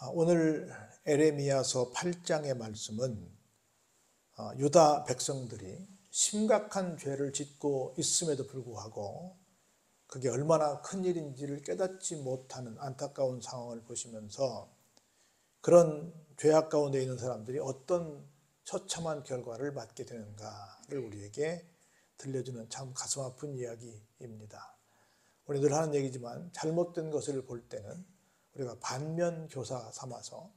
오늘 에레미야서 8장의 말씀은 유다 백성들이 심각한 죄를 짓고 있음에도 불구하고 그게 얼마나 큰 일인지를 깨닫지 못하는 안타까운 상황을 보시면서 그런 죄악 가운데 있는 사람들이 어떤 처참한 결과를 맞게 되는가를 우리에게 들려주는 참 가슴 아픈 이야기입니다. 우리 늘 하는 얘기지만 잘못된 것을 볼 때는 우리가 반면 교사 삼아서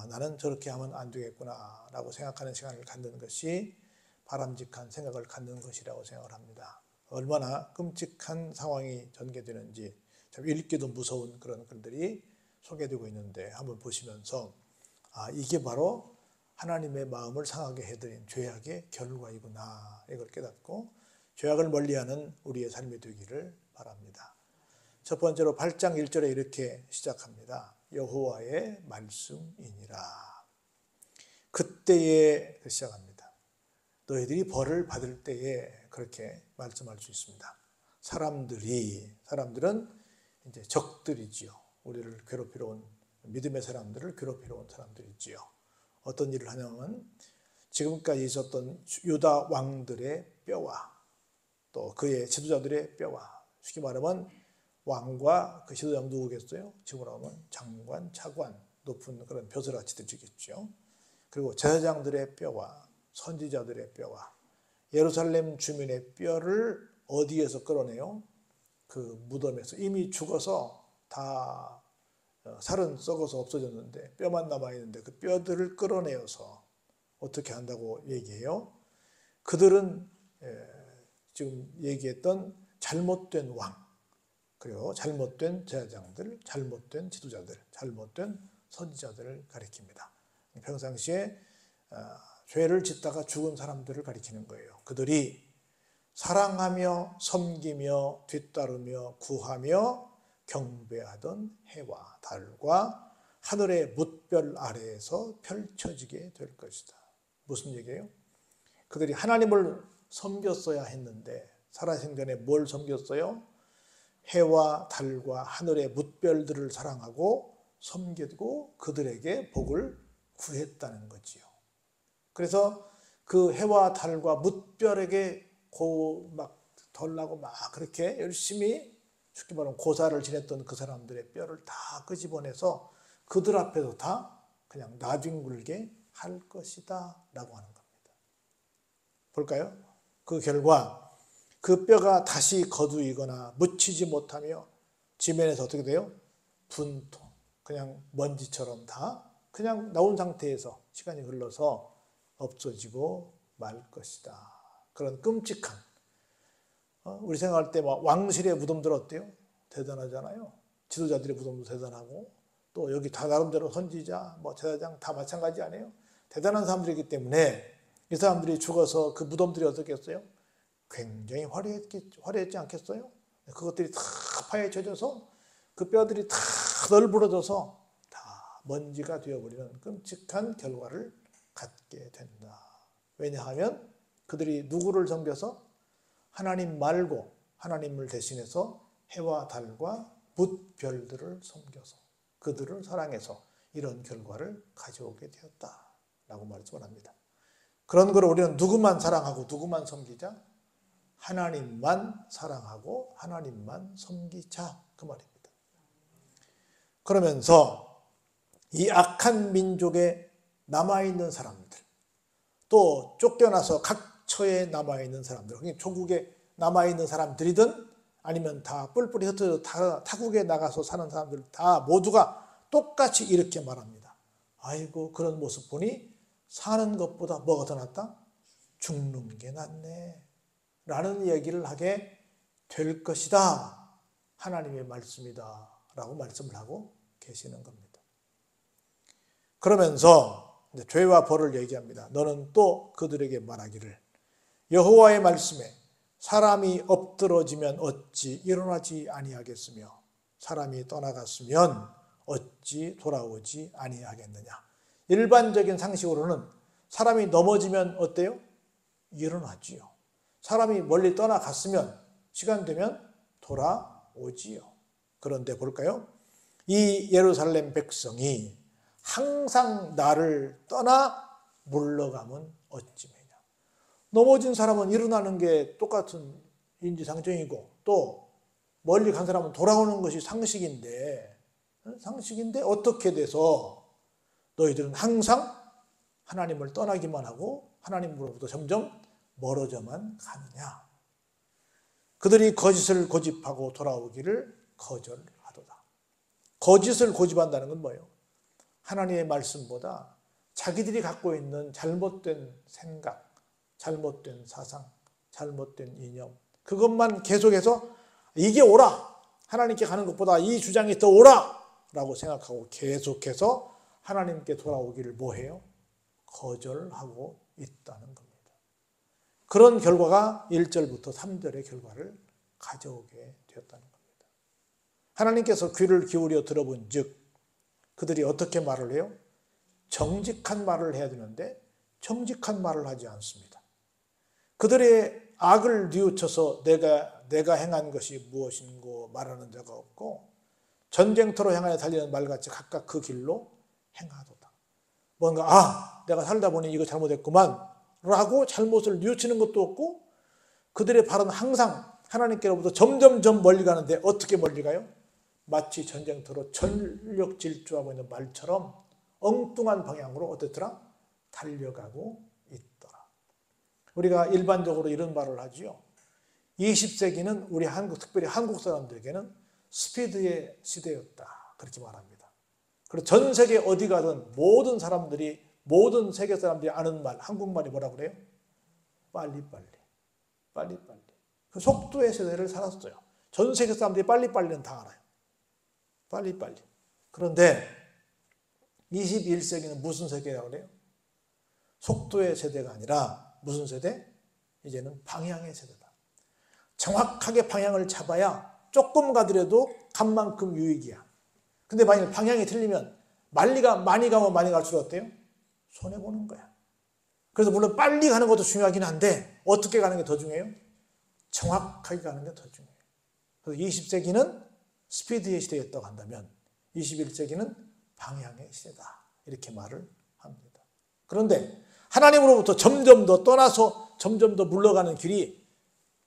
나는 저렇게 하면 안 되겠구나 라고 생각하는 시간을 갖는 것이 바람직한 생각을 갖는 것이라고 생각을 합니다. 얼마나 끔찍한 상황이 전개되는지 참 읽기도 무서운 그런 글들이 소개되고 있는데 한번 보시면서 이게 바로 하나님의 마음을 상하게 해드린 죄악의 결과이구나 이걸 깨닫고 죄악을 멀리하는 우리의 삶이 되기를 바랍니다. 첫 번째로 8장 1절에 이렇게 시작합니다. 여호와의 말씀이니라. 그때에 시작합니다. 너희들이 벌을 받을 때에 그렇게 말씀할 수 있습니다. 사람들은 이제 적들이지요. 우리를 괴롭히러 온 믿음의 사람들을 괴롭히러 온 사람들이지요. 어떤 일을 하냐면 지금까지 있었던 유다 왕들의 뼈와 또 그의 지도자들의 뼈와 쉽게 말하면 왕과 그 지도자 누구겠어요? 지금으로 하면 장관, 차관, 높은 그런 벼슬아치들이겠죠. 그리고 제사장들의 뼈와 선지자들의 뼈와 예루살렘 주민의 뼈를 어디에서 끌어내요? 그 무덤에서 이미 죽어서 다 살은 썩어서 없어졌는데 뼈만 남아있는데 그 뼈들을 끌어내어서 어떻게 한다고 얘기해요? 그들은 지금 얘기했던 잘못된 왕 그리고 잘못된 제사장들, 잘못된 지도자들, 잘못된 선지자들을 가리킵니다. 평상시에 죄를 짓다가 죽은 사람들을 가리키는 거예요. 그들이 사랑하며 섬기며 뒤따르며 구하며 경배하던 해와 달과 하늘의 뭇별 아래에서 펼쳐지게 될 것이다. 무슨 얘기예요? 그들이 하나님을 섬겼어야 했는데 살아생전에 뭘 섬겼어요? 해와 달과 하늘의 뭇별들을 사랑하고 섬기고 그들에게 복을 구했다는 거지요. 그래서 그 해와 달과 뭇별에게 막 덜나고 막 그렇게 열심히 쉽게 말하면 고사를 지냈던 그 사람들의 뼈를 다 끄집어내서 그들 앞에서 다 그냥 나뒹굴게 할 것이다 라고 하는 겁니다. 볼까요? 그 결과 그 뼈가 다시 거두이거나 묻히지 못하며 지면에서 어떻게 돼요? 분토, 그냥 먼지처럼 다 그냥 나온 상태에서 시간이 흘러서 없어지고 말 것이다. 그런 끔찍한 우리 생각할 때 왕실의 무덤들 어때요? 대단하잖아요. 지도자들의 무덤도 대단하고 또 여기 다 나름대로 선지자, 제사장 다 마찬가지 아니에요? 대단한 사람들이기 때문에 이 사람들이 죽어서 그 무덤들이 어떻겠어요? 굉장히 화려했지 않겠어요? 그것들이 다 파헤쳐져서 그 뼈들이 다 널브러져서 다 먼지가 되어버리는 끔찍한 결과를 갖게 된다. 왜냐하면 그들이 누구를 섬겨서 하나님 말고 하나님을 대신해서 해와 달과 뭇별들을 섬겨서 그들을 사랑해서 이런 결과를 가져오게 되었다라고 말씀을 합니다. 그런 걸 우리는 누구만 사랑하고 누구만 섬기자? 하나님만 사랑하고 하나님만 섬기자 그 말입니다. 그러면서 이 악한 민족에 남아있는 사람들 또 쫓겨나서 각처에 남아있는 사람들 그러니까 조국에 남아있는 사람들이든 아니면 다 뿔뿔이 흩어져 타국에 나가서 사는 사람들 다 모두가 똑같이 이렇게 말합니다. 아이고 그런 모습 보니 사는 것보다 뭐가 더 낫다? 죽는 게 낫네 라는 얘기를 하게 될 것이다. 하나님의 말씀이다 라고 말씀을 하고 계시는 겁니다. 그러면서 죄와 벌을 얘기합니다. 너는 또 그들에게 말하기를 여호와의 말씀에 사람이 엎드러지면 어찌 일어나지 아니하겠으며 사람이 떠나갔으면 어찌 돌아오지 아니하겠느냐. 일반적인 상식으로는 사람이 넘어지면 어때요? 일어나지요. 사람이 멀리 떠나갔으면 시간 되면 돌아오지요. 그런데 볼까요? 이 예루살렘 백성이 항상 나를 떠나 물러가면 어찌매냐. 넘어진 사람은 일어나는 게 똑같은 인지상정이고 또 멀리 간 사람은 돌아오는 것이 상식인데 어떻게 돼서 너희들은 항상 하나님을 떠나기만 하고 하나님으로부터 점점 멀어져만 가느냐. 그들이 거짓을 고집하고 돌아오기를 거절하도다. 거짓을 고집한다는 건 뭐예요? 하나님의 말씀보다 자기들이 갖고 있는 잘못된 생각, 잘못된 사상, 잘못된 이념, 그것만 계속해서 이게 옳아, 하나님께 가는 것보다 이 주장이 더 옳아 라고 생각하고 계속해서 하나님께 돌아오기를 뭐해요? 거절하고 있다는 겁니다. 그런 결과가 1절부터 3절의 결과를 가져오게 되었다는 겁니다. 하나님께서 귀를 기울여 들어본 즉 그들이 어떻게 말을 해요? 정직한 말을 해야 되는데 정직한 말을 하지 않습니다. 그들의 악을 뉘우쳐서 내가 행한 것이 무엇인고 말하는 자가 없고 전쟁터로 향하여 달리는 말같이 각각 그 길로 행하도다. 뭔가 내가 살다 보니 이거 잘못했구만 라고 잘못을 뉘우치는 것도 없고 그들의 발은 항상 하나님께로부터 점점점 멀리 가는데 어떻게 멀리 가요? 마치 전쟁터로 전력 질주하고 있는 말처럼 엉뚱한 방향으로 어떻더라? 달려가고 있더라. 우리가 일반적으로 이런 말을 하지요. 20세기는 우리 특별히 한국 사람들에게는 스피드의 시대였다. 그렇게 말합니다. 그리고 전 세계 어디 가든 모든 세계 사람들이 아는 말, 한국말이 뭐라고 그래요? 빨리빨리. 그 속도의 세대를 살았어요. 전 세계 사람들이 빨리빨리는 다 알아요. 빨리빨리. 그런데 21세기는 무슨 세계라고 그래요? 속도의 세대가 아니라 무슨 세대? 이제는 방향의 세대다. 정확하게 방향을 잡아야 조금 가더라도 간 만큼 유익이야. 근데 만약 방향이 틀리면 많이 가면 많이 갈수록 어때요? 손해보는 거야. 그래서 물론 빨리 가는 것도 중요하긴 한데 어떻게 가는 게 더 중요해요? 정확하게 가는 게 더 중요해요. 그래서 20세기는 스피드의 시대였다고 한다면 21세기는 방향의 시대다. 이렇게 말을 합니다. 그런데 하나님으로부터 점점 더 떠나서 점점 더 물러가는 길이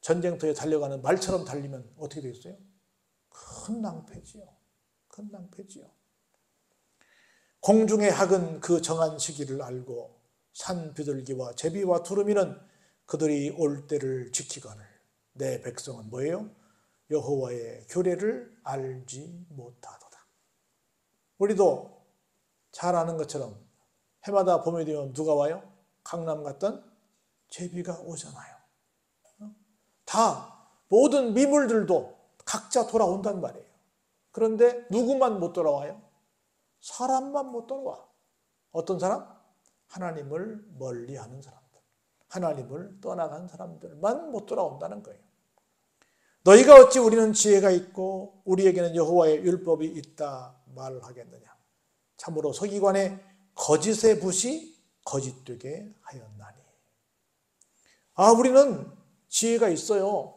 전쟁터에 달려가는 말처럼 달리면 어떻게 되겠어요? 큰 낭패지요. 공중의 학은 그 정한 시기를 알고 산 비둘기와 제비와 두루미는 그들이 올 때를 지키거늘 내 백성은 뭐예요? 여호와의 규례를 알지 못하도다. 우리도 잘 아는 것처럼 해마다 봄이 되면 누가 와요? 강남 갔던 제비가 오잖아요. 다 모든 미물들도 각자 돌아온단 말이에요. 그런데 누구만 못 돌아와요? 사람만 못 돌아와. 어떤 사람? 하나님을 멀리하는 사람들, 하나님을 떠나간 사람들만 못 돌아온다는 거예요. 너희가 어찌 우리는 지혜가 있고 우리에게는 여호와의 율법이 있다 말하겠느냐. 참으로 서기관의 거짓의 붓이 거짓되게 하였나니. 우리는 지혜가 있어요.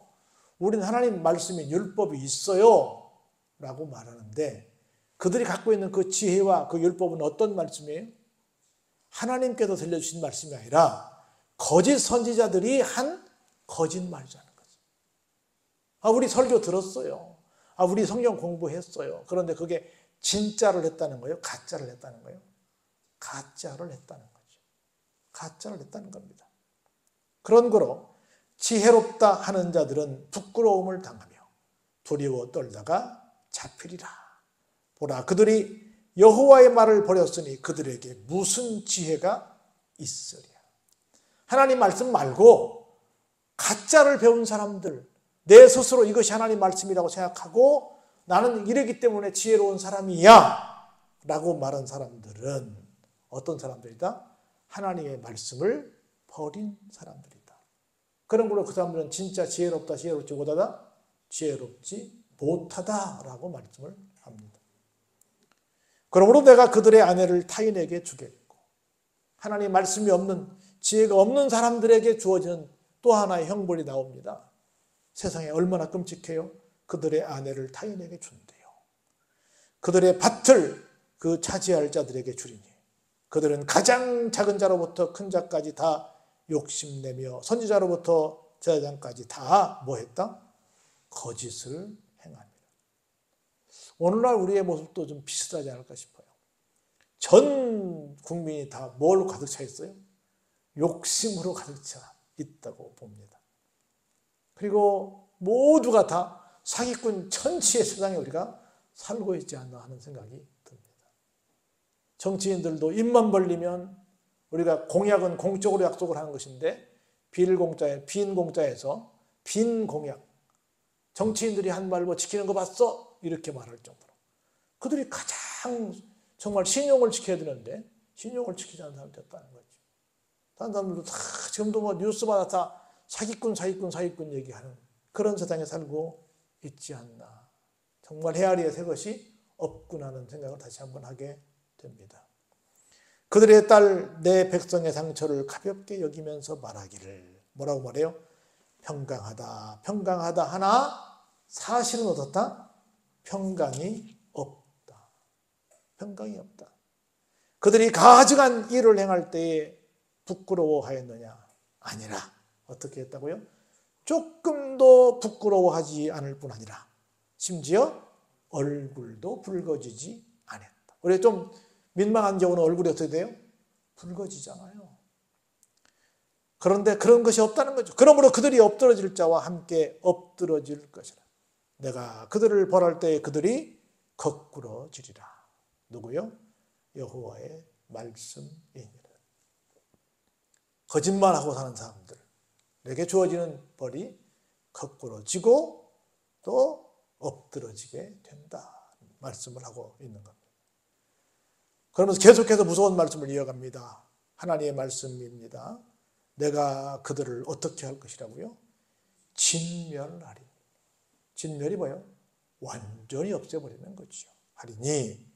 우리는 하나님 말씀이 율법이 있어요 라고 말하는데 그들이 갖고 있는 그 지혜와 그 율법은 어떤 말씀이에요? 하나님께서 들려주신 말씀이 아니라 거짓 선지자들이 한 거짓말이라는 거죠. 우리 설교 들었어요. 우리 성경 공부했어요. 그런데 그게 진짜를 했다는 거예요? 가짜를 했다는 거예요? 가짜를 했다는 거죠. 가짜를 했다는 겁니다. 그런 거로 지혜롭다 하는 자들은 부끄러움을 당하며 두려워 떨다가 잡히리라. 보라, 그들이 여호와의 말을 버렸으니 그들에게 무슨 지혜가 있으랴. 하나님 말씀 말고 가짜를 배운 사람들, 내 스스로 이것이 하나님 말씀이라고 생각하고 나는 이러기 때문에 지혜로운 사람이야 라고 말한 사람들은 어떤 사람들이다? 하나님의 말씀을 버린 사람들이다. 그런 걸로 그 사람들은 진짜 지혜롭다, 지혜롭지 못하다, 지혜롭지 못하다라고 말씀을 합니다. 그러므로 내가 그들의 아내를 타인에게 주겠고, 하나님 말씀이 없는, 지혜가 없는 사람들에게 주어지는 또 하나의 형벌이 나옵니다. 세상에 얼마나 끔찍해요? 그들의 아내를 타인에게 준대요. 그들의 밭을 그 차지할 자들에게 주리니 그들은 가장 작은 자로부터 큰 자까지 다 욕심내며 선지자로부터 제사장까지 다 뭐했다? 거짓을 행합니다. 오늘날 우리의 모습도 좀 비슷하지 않을까 싶어요. 전 국민이 다 뭘로 가득 차 있어요? 욕심으로 가득 차 있다고 봅니다. 그리고 모두가 다 사기꾼 천치의 세상에 우리가 살고 있지 않나 하는 생각이 듭니다. 정치인들도 입만 벌리면 우리가 공약은 공적으로 약속을 하는 것인데 빈 공짜에서 빈 공약, 정치인들이 한 말 뭐 지키는 거 봤어? 이렇게 말할 정도로 그들이 가장 정말 신용을 지켜야 되는데 신용을 지키지 않는 사람이 됐다는 거죠. 다른 사람들도 다 지금도 뭐 뉴스마다 다 사기꾼 얘기하는 그런 세상에 살고 있지 않나. 정말 헤아리에 새 것이 없구나 하는 생각을 다시 한번 하게 됩니다. 그들의 딸 내 백성의 상처를 가볍게 여기면서 말하기를 뭐라고 말해요? 평강하다 하나 사실은 어떻다? 평강이 없다. 평강이 없다. 그들이 가증한 일을 행할 때에 부끄러워하였느냐? 아니라 어떻게 했다고요? 조금도 부끄러워하지 않을 뿐 아니라 심지어 얼굴도 붉어지지 않았다. 우리 좀 민망한 경우는 얼굴이 어떻게 돼요? 붉어지잖아요. 그런데 그런 것이 없다는 거죠. 그러므로 그들이 엎드러질 자와 함께 엎드러질 것이라. 내가 그들을 벌할 때에 그들이 거꾸러지리라. 누구요? 여호와의 말씀이니라. 거짓말하고 사는 사람들에게 주어지는 벌이 거꾸러지고 또 엎드러지게 된다. 말씀을 하고 있는 겁니다. 그러면서 계속해서 무서운 말씀을 이어갑니다. 하나님의 말씀입니다. 내가 그들을 어떻게 할 것이라고요? 진멸하리. 진멸이 뭐예요? 완전히 없애버리는 거죠. 하리니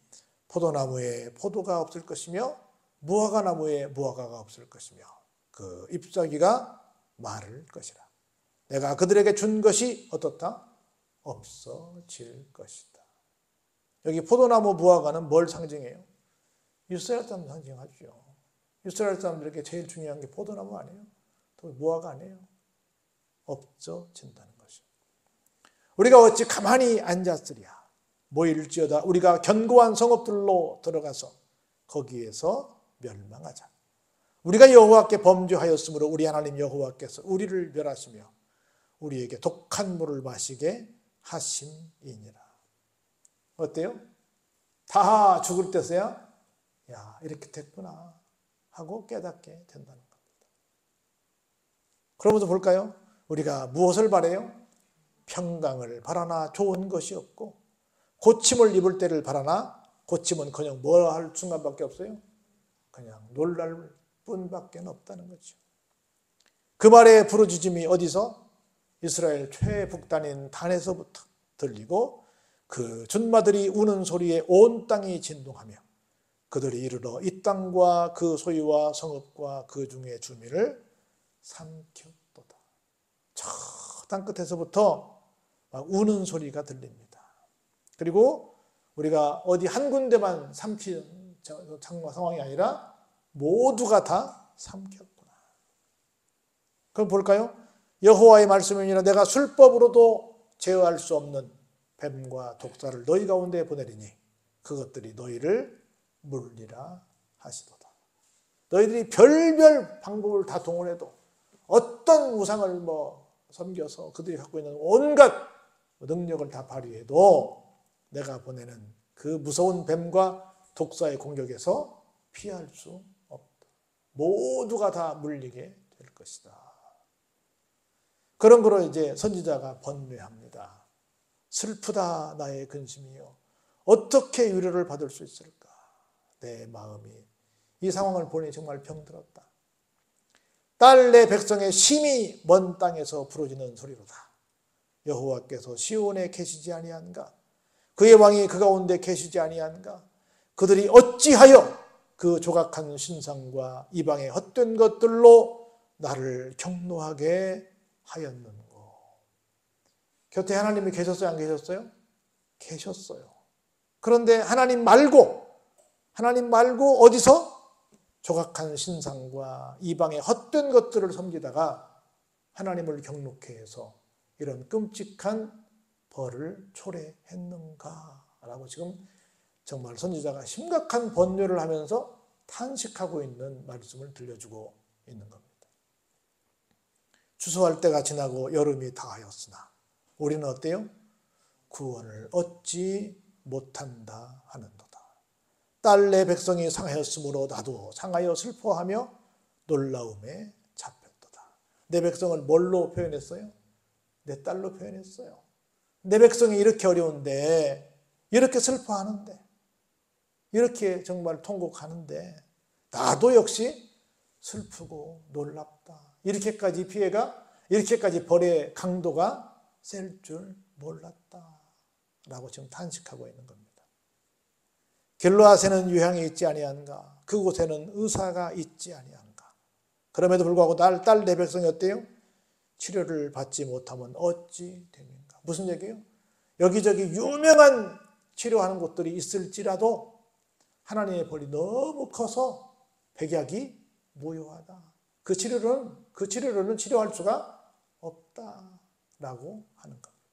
포도나무에 포도가 없을 것이며 무화과 나무에 무화과가 없을 것이며 그 잎사귀가 마를 것이라. 내가 그들에게 준 것이 어떻다? 없어질 것이다. 여기 포도나무 무화과는 뭘 상징해요? 이스라엘 사람 상징하죠. 이스라엘 사람들에게 제일 중요한 게 포도나무 아니에요? 또 무화과 아니에요? 없어진다는 것이죠. 우리가 어찌 가만히 앉았으랴. 모일지어다 우리가 견고한 성읍들로 들어가서 거기에서 멸망하자. 우리가 여호와께 범죄하였으므로 우리 하나님 여호와께서 우리를 멸하시며 우리에게 독한 물을 마시게 하심이니라. 어때요? 다 죽을 때서야 야 이렇게 됐구나 하고 깨닫게 된다는 겁니다. 그러면서 볼까요? 우리가 무엇을 바라요? 평강을 바라나 좋은 것이 없고 고침을 입을 때를 바라나 고침은 그냥 뭘 할 순간밖에 없어요? 그냥 놀랄 뿐밖에 없다는 거죠. 그 말의 부르짖음이 어디서? 이스라엘 최북단인 단에서부터 들리고 그 준마들이 우는 소리에 온 땅이 진동하며 그들이 이르러 이 땅과 그 소유와 성읍과 그 중의 주민을 삼켰도다. 저 땅끝에서부터 막 우는 소리가 들립니다. 그리고 우리가 어디 한 군데만 삼킨 상황이 아니라 모두가 다 삼켰구나. 그럼 볼까요? 여호와의 말씀이니라 내가 술법으로도 제어할 수 없는 뱀과 독사를 너희 가운데 보내리니 그것들이 너희를 물리라 하시도다. 너희들이 별별 방법을 다 동원해도 어떤 우상을 섬겨서 그들이 갖고 있는 온갖 능력을 다 발휘해도 내가 보내는 그 무서운 뱀과 독사의 공격에서 피할 수 없다. 모두가 다 물리게 될 것이다. 그런 거로 이제 선지자가 번뇌합니다. 슬프다 나의 근심이요. 어떻게 위로를 받을 수 있을까? 내 마음이 이 상황을 보니 정말 병들었다. 딸 내 백성의 심히 먼 땅에서 부르짖는 소리로다. 여호와께서 시온에 계시지 아니한가? 그의 왕이 그 가운데 계시지 아니한가? 그들이 어찌하여 그 조각한 신상과 이방의 헛된 것들로 나를 경노하게 하였는고. 곁에 하나님이 계셨어요? 안 계셨어요? 계셨어요. 그런데 하나님 말고 어디서? 조각한 신상과 이방의 헛된 것들을 섬기다가 하나님을 경록케 해서 이런 끔찍한 벌을 초래했는가라고 지금 정말 선지자가 심각한 번뇌를 하면서 탄식하고 있는 말씀을 들려주고 있는 겁니다. 추수할 때가 지나고 여름이 다하였으나 우리는 어때요? 구원을 얻지 못한다 하는도다. 딸 내 백성이 상하였으므로 나도 상하여 슬퍼하며 놀라움에 잡혔도다. 내 백성을 뭘로 표현했어요? 내 딸로 표현했어요. 내 백성이 이렇게 어려운데, 이렇게 슬퍼하는데, 이렇게 정말 통곡하는데 나도 역시 슬프고 놀랍다. 이렇게까지 피해가, 이렇게까지 벌의 강도가 셀 줄 몰랐다 라고 지금 탄식하고 있는 겁니다. 길르앗에는 유향이 있지 아니한가? 그곳에는 의사가 있지 아니한가? 그럼에도 불구하고 딸 내 백성이 어때요? 치료를 받지 못하면 어찌 됨인가? 무슨 얘기예요? 여기저기 유명한 치료하는 곳들이 있을지라도 하나님의 벌이 너무 커서 백약이 무효하다. 그 치료로는 치료할 수가 없다라고 하는 겁니다.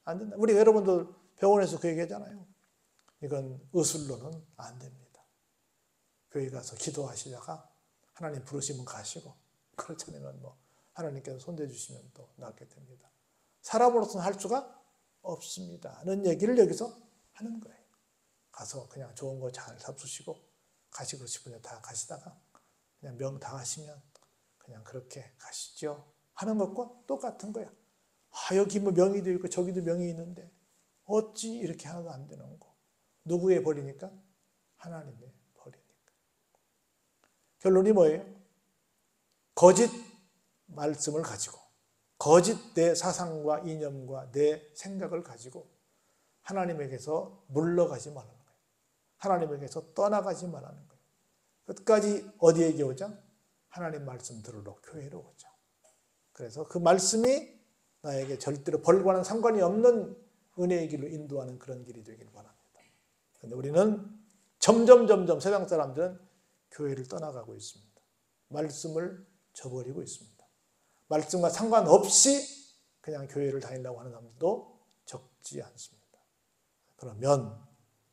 안 된다. 우리 여러분들 병원에서 그 얘기하잖아요. 이건 의술로는 안 됩니다. 교회 가서 기도하시다가 하나님 부르시면 가시고, 그렇지 않으면 하나님께서 손대주시면 또 낫게 됩니다. 사람으로서는 할 수가 없습니다 는 얘기를 여기서 하는 거예요. 가서 그냥 좋은 거 잘 잡수시고 가시고 싶으면 다 가시다가 그냥 명 다 하시면 그냥 그렇게 가시죠 하는 것과 똑같은 거야. 여기 명의도 있고 저기도 명의 있는데 어찌 이렇게 하나도 안 되는 거. 누구의 벌이니까? 하나님의 벌이니까. 결론이 뭐예요? 거짓 말씀을 가지고 거짓 내 사상과 이념과 내 생각을 가지고 하나님에게서 물러가지 말라는 거예요. 하나님에게서 떠나가지 말라는 거예요. 끝까지 어디에게 오자? 하나님 말씀 들으러 교회로 오자. 그래서 그 말씀이 나에게 절대로 벌과는 상관이 없는 은혜의 길로 인도하는 그런 길이 되길 바랍니다. 그런데 우리는 점점 세상 사람들은 교회를 떠나가고 있습니다. 말씀을 저버리고 있습니다. 말씀과 상관없이 그냥 교회를 다니려고 하는 사람들도 적지 않습니다. 그러면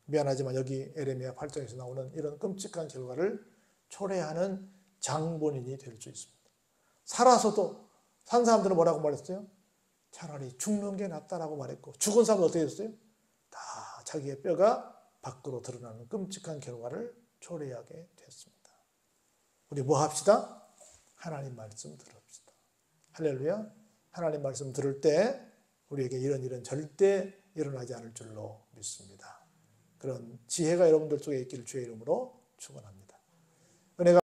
미안하지만 여기 에레미야 8장에서 나오는 이런 끔찍한 결과를 초래하는 장본인이 될 수 있습니다. 살아서도 산 사람들은 뭐라고 말했어요? 차라리 죽는 게 낫다라고 말했고, 죽은 사람은 어떻게 됐어요? 다 자기의 뼈가 밖으로 드러나는 끔찍한 결과를 초래하게 됐습니다. 우리 뭐 합시다? 하나님 말씀 들읍시다. 할렐루야. 하나님 말씀 들을 때 우리에게 이런 절대 일어나지 않을 줄로 믿습니다. 그런 지혜가 여러분들 속에 있기를 주의 이름으로 축원합니다. 은혜가